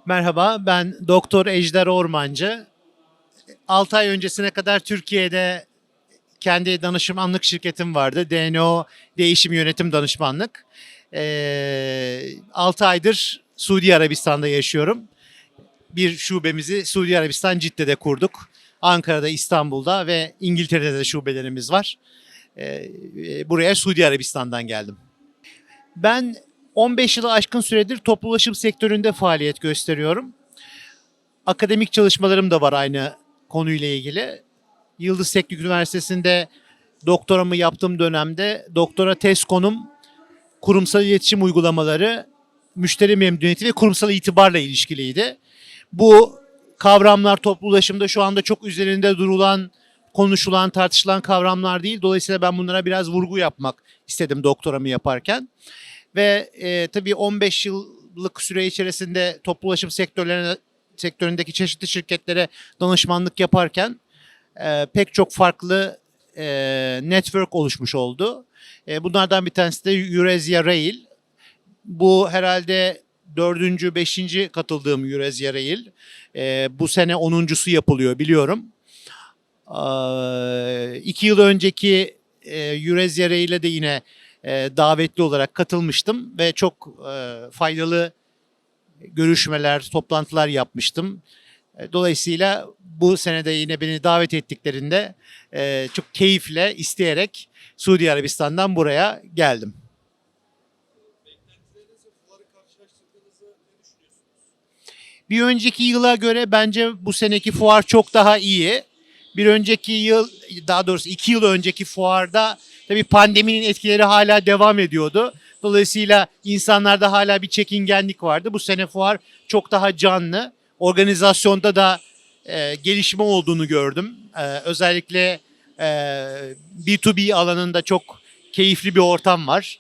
Merhaba, ben Doktor Ejder Ormancı. 6 ay öncesine kadar Türkiye'de kendi danışmanlık şirketim vardı. DNO Değişim Yönetim Danışmanlık. 6 aydır Suudi Arabistan'da yaşıyorum. Bir şubemizi Suudi Arabistan Cidde'de kurduk. Ankara'da, İstanbul'da ve İngiltere'de de şubelerimiz var. Buraya Suudi Arabistan'dan geldim. Ben 15 yılı aşkın süredir toplu ulaşım sektöründe faaliyet gösteriyorum. Akademik çalışmalarım da var aynı konuyla ilgili. Yıldız Teknik Üniversitesi'nde doktoramı yaptığım dönemde doktora tez konum kurumsal iletişim uygulamaları, müşteri memnuniyeti ve kurumsal itibarla ilişkiliydi. Bu kavramlar toplu ulaşımda şu anda çok üzerinde durulan, konuşulan, tartışılan kavramlar değil. Dolayısıyla ben bunlara biraz vurgu yapmak istedim doktoramı yaparken. Ve tabii 15 yıllık süre içerisinde toplu ulaşım sektöründeki çeşitli şirketlere danışmanlık yaparken pek çok farklı network oluşmuş oldu. Bunlardan bir tanesi de Eurasia Rail. Bu herhalde dördüncü, beşinci katıldığım Eurasia Rail. Bu sene onuncusu yapılıyor biliyorum. 2 yıl önceki Eurasia Rail'e de yine davetli olarak katılmıştım ve çok faydalı görüşmeler, toplantılar yapmıştım. Dolayısıyla bu senede yine beni davet ettiklerinde çok keyifle, isteyerek Suudi Arabistan'dan buraya geldim. Bir önceki yıla göre bence bu seneki fuar çok daha iyi. Bir önceki yıl, daha doğrusu 2 yıl önceki fuarda tabii pandeminin etkileri hala devam ediyordu. Dolayısıyla insanlarda hala bir çekingenlik vardı. Bu sene fuar çok daha canlı. Organizasyonda da gelişme olduğunu gördüm. Özellikle B2B alanında çok keyifli bir ortam var.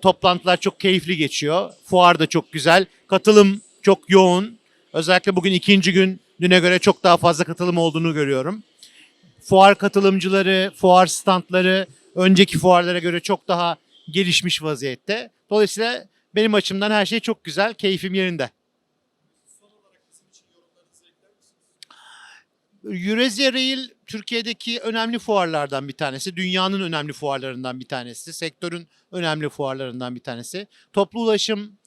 Toplantılar çok keyifli geçiyor. Fuar da çok güzel. Katılım çok yoğun. Özellikle bugün ikinci gün düne göre çok daha fazla katılım olduğunu görüyorum. Fuar katılımcıları, fuar standları önceki fuarlara göre çok daha gelişmiş vaziyette. Dolayısıyla benim açımdan her şey çok güzel, keyfim yerinde. Eurasia Rail Türkiye'deki önemli fuarlardan bir tanesi. Dünyanın önemli fuarlarından bir tanesi. Sektörün önemli fuarlarından bir tanesi. Toplu ulaşım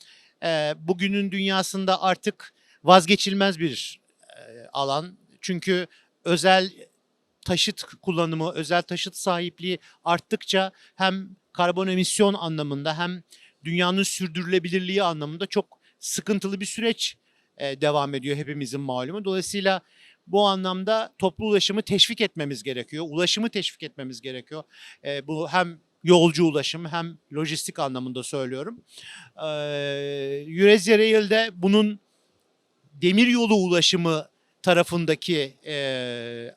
bugünün dünyasında artık vazgeçilmez bir alan. Çünkü özel taşıt kullanımı, özel taşıt sahipliği arttıkça hem karbon emisyon anlamında hem dünyanın sürdürülebilirliği anlamında çok sıkıntılı bir süreç devam ediyor hepimizin malumu. Dolayısıyla bu anlamda toplu ulaşımı teşvik etmemiz gerekiyor. Ulaşımı teşvik etmemiz gerekiyor. Bu hem yolcu ulaşım hem lojistik anlamında söylüyorum. Eurasia Rail'de bunun demiryolu ulaşımı tarafındaki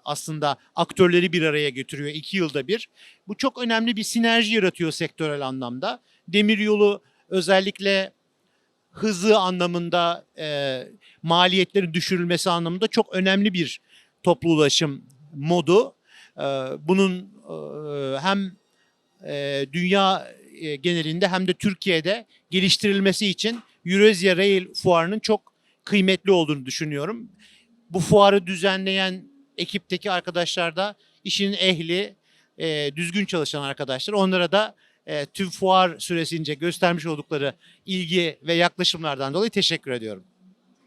aslında aktörleri bir araya getiriyor 2 yılda bir. Bu çok önemli bir sinerji yaratıyor sektörel anlamda. Demiryolu özellikle hızı anlamında, maliyetlerin düşürülmesi anlamında çok önemli bir toplu ulaşım modu. Bunun hem dünya genelinde hem de Türkiye'de geliştirilmesi için Eurasia Rail fuarının çok kıymetli olduğunu düşünüyorum. Bu fuarı düzenleyen ekipteki arkadaşlar da işin ehli, düzgün çalışan arkadaşlar. Onlara da tüm fuar süresince göstermiş oldukları ilgi ve yaklaşımlardan dolayı teşekkür ediyorum.